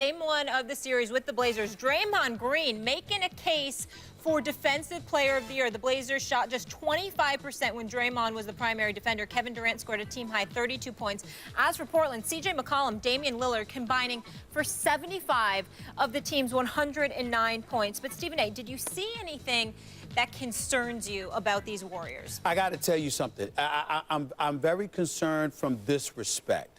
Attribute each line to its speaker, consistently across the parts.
Speaker 1: Game one of the series with the Blazers. Draymond Green making a case for Defensive Player of the Year. The Blazers shot just 25% when Draymond was the primary defender. Kevin Durant scored a team-high 32 points. As for Portland, C.J. McCollum, Damian Lillard combining for 75 of the team's 109 points. But Stephen A., did you see anything that concerns you about these Warriors?
Speaker 2: I got to tell you something. I'm very concerned from this respect.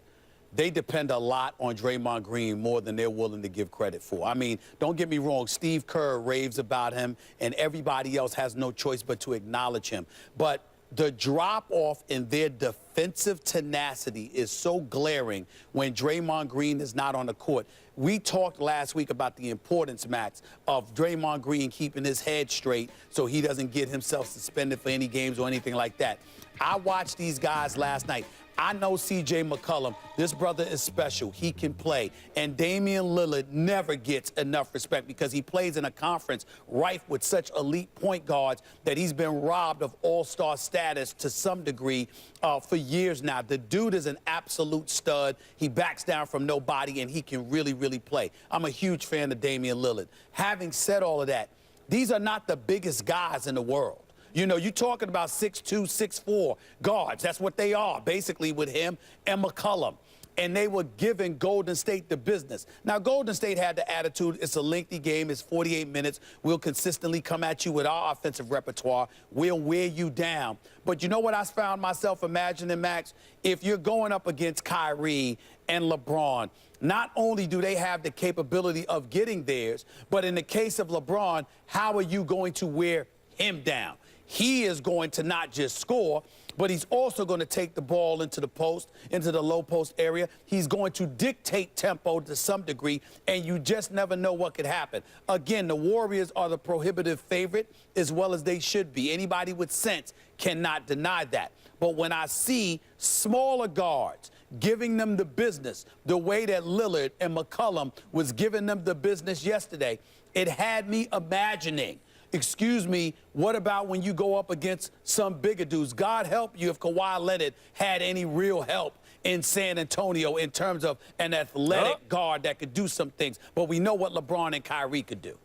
Speaker 2: They depend a lot on Draymond Green more than they're willing to give credit for. I mean, don't get me wrong, Steve Kerr raves about him, and everybody else has no choice but to acknowledge him. But the drop-off in their defensive tenacity is so glaring when Draymond Green is not on the court. We talked last week about the importance, Max, of Draymond Green keeping his head straight so he doesn't get himself suspended for any games or anything like that. I watched these guys last night. I know C.J. McCollum. This brother is special. He can play. And Damian Lillard never gets enough respect because he plays in a conference rife with such elite point guards that he's been robbed of all-star status to some degree for years now. The dude is an absolute stud. He backs down from nobody, and he can really, really play. I'm a huge fan of Damian Lillard. Having said all of that, these are not the biggest guys in the world. You know, you're talking about 6'2", 6'4" guards. That's what they are, basically, with him and McCollum. And they were giving Golden State the business. Now, Golden State had the attitude, it's a lengthy game, it's 48 minutes. We'll consistently come at you with our offensive repertoire. We'll wear you down. But you know what I found myself imagining, Max? If you're going up against Kyrie and LeBron, not only do they have the capability of getting theirs, but in the case of LeBron, how are you going to wear him down? He is going to not just score, but he's also going to take the ball into the post, into the low post area. He's going to dictate tempo to some degree, and you just never know what could happen. Again, the Warriors are the prohibitive favorite, as well as they should be. Anybody with sense cannot deny that. But when I see smaller guards giving them the business the way that Lillard and McCollum was giving them the business yesterday, it had me imagining, excuse me, what about when you go up against some bigger dudes? God help you if Kawhi Leonard had any real help in San Antonio in terms of an athletic guard that could do some things. But we know what LeBron and Kyrie could do.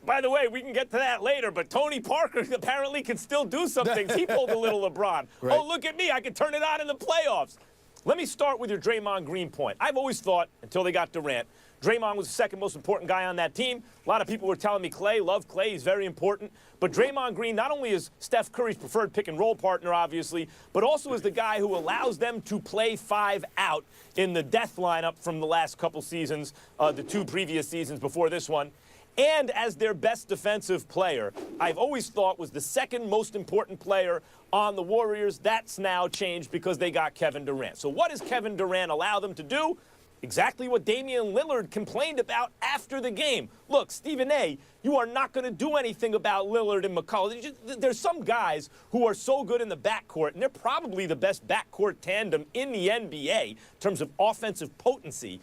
Speaker 3: By the way, we can get to that later, but Tony Parker apparently can still do some things. He pulled a little LeBron. Right. Oh, look at me. I can turn it on in the playoffs. Let me start with your Draymond Green point. I've always thought, until they got Durant, Draymond was the second most important guy on that team. A lot of people were telling me Clay, love Clay, he's very important. But Draymond Green not only is Steph Curry's preferred pick-and-roll partner, obviously, but also is the guy who allows them to play 5 out in the death lineup from the last couple seasons, the 2 previous seasons before this one. And as their best defensive player, I've always thought was the second most important player on the Warriors. That's now changed because they got Kevin Durant. So what does Kevin Durant allow them to do? Exactly what Damian Lillard complained about after the game. Look, Stephen A., you are not going to do anything about Lillard and McCollum. There's some guys who are so good in the backcourt, and they're probably the best backcourt tandem in the NBA in terms of offensive potency.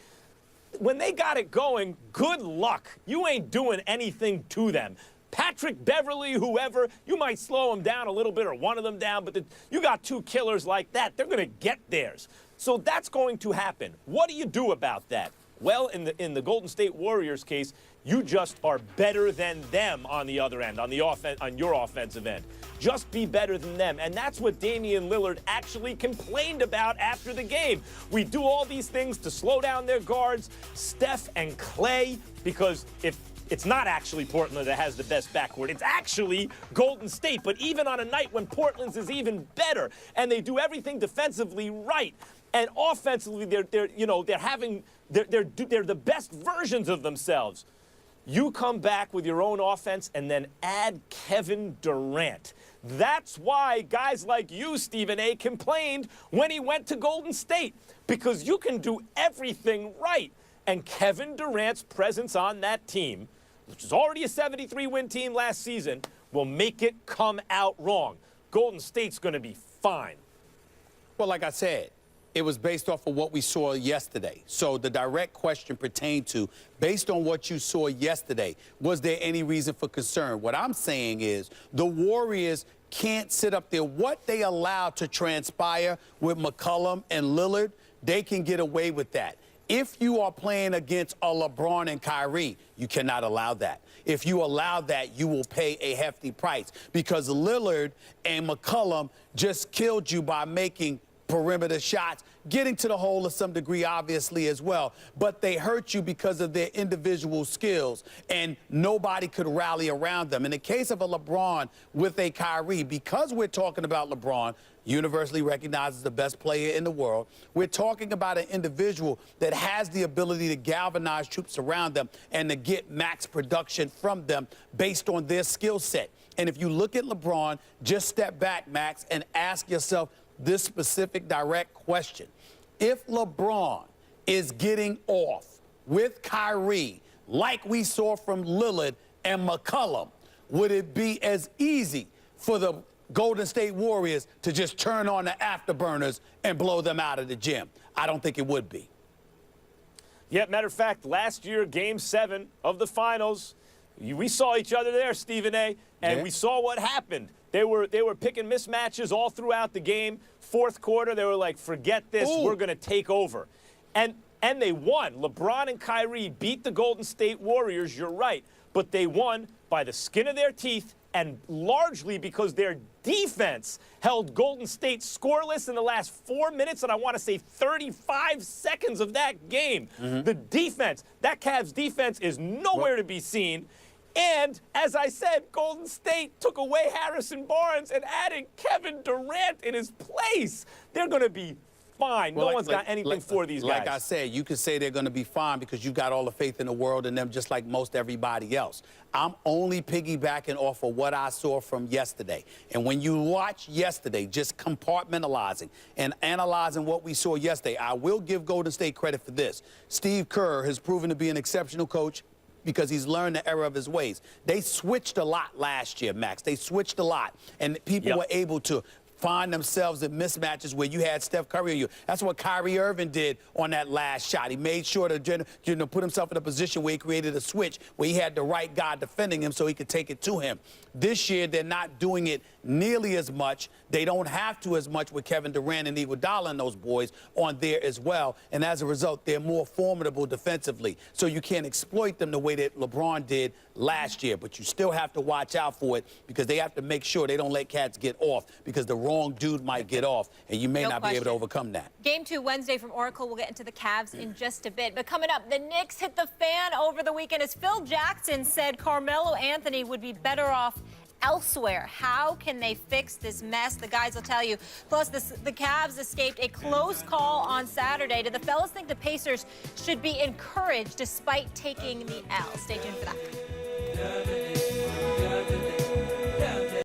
Speaker 3: When they got it going, good luck. You ain't doing anything to them. Patrick Beverly, whoever, you might slow them down a little bit or one of them down, but you got 2 killers like that, they're going to get theirs. So that's going to happen. What do you do about that? Well, in the Golden State Warriors case, you just are better than them on the other end, on your offensive end. Just be better than them. And that's what Damian Lillard actually complained about after the game. We do all these things to slow down their guards, Steph and Clay, because if it's not actually Portland that has the best backcourt. It's actually Golden State. But even on a night when Portland's is even better, and they do everything defensively right, and offensively they're the best versions of themselves. You come back with your own offense and then add Kevin Durant. That's why guys like you, Stephen A., complained when he went to Golden State, because you can do everything right. And Kevin Durant's presence on that team, which is already a 73-win team last season, will make it come out wrong. Golden State's going to be fine.
Speaker 2: Well, like I said, it was based off of what we saw yesterday. So the direct question pertained to, based on what you saw yesterday, was there any reason for concern? What I'm saying is the Warriors can't sit up there. What they allowed to transpire with McCollum and Lillard, they can get away with that. If you are playing against a LeBron and Kyrie, you cannot allow that. If you allow that, you will pay a hefty price because Lillard and McCollum just killed you by making perimeter shots, getting to the hole to some degree, obviously, as well. But they hurt you because of their individual skills, and nobody could rally around them. In the case of a LeBron with a Kyrie, because we're talking about LeBron, universally recognized as the best player in the world, we're talking about an individual that has the ability to galvanize troops around them and to get max production from them based on their skill set. And if you look at LeBron, just step back, Max, and ask yourself this specific direct question. If LeBron is getting off with Kyrie, like we saw from Lillard and McCollum, would it be as easy for the Golden State Warriors to just turn on the afterburners and blow them out of the gym? I don't think it would be.
Speaker 3: Yeah, matter of fact, last year, Game 7 of the Finals, we saw each other there, Stephen A., and we saw what happened. They were picking mismatches all throughout the game. Fourth quarter, they were like, forget this, we're going to take over. And they won. LeBron and Kyrie beat the Golden State Warriors, you're right, but they won by the skin of their teeth and largely because their defense held Golden State scoreless in the last 4 minutes, and I want to say 35 seconds of that game. The defense, that Cavs defense is nowhere to be seen. And, as I said, Golden State took away Harrison Barnes and added Kevin Durant in his place. They're going to be fine. No one's got anything for these guys.
Speaker 2: Like I said, you could say they're going to be fine because you got all the faith in the world in them, just like most everybody else. I'm only piggybacking off of what I saw from yesterday. And when you watch yesterday, just compartmentalizing and analyzing what we saw yesterday, I will give Golden State credit for this. Steve Kerr has proven to be an exceptional coach because he's learned the error of his ways. They switched a lot last year, Max. They switched a lot. And people were able to find themselves in mismatches where you had Steph Curry on you. That's what Kyrie Irving did on that last shot. He made sure to put himself in a position where he created a switch where he had the right guy defending him so he could take it to him. This year, they're not doing it nearly as much. They don't have to as much with Kevin Durant and Iguodala and those boys on there as well. And as a result, they're more formidable defensively. So you can't exploit them the way that LeBron did last year. But you still have to watch out for it because they have to make sure they don't let cats get off because the wrong dude might get off, and you may not be able to overcome that.
Speaker 1: Game 2 Wednesday from Oracle. We'll get into the Cavs in just a bit. But coming up, the Knicks hit the fan over the weekend as Phil Jackson said Carmelo Anthony would be better off elsewhere. How can they fix this mess? The guys will tell you. Plus, the Cavs escaped a close call on Saturday. Do the fellas think the Pacers should be encouraged despite taking the L? Stay tuned for that.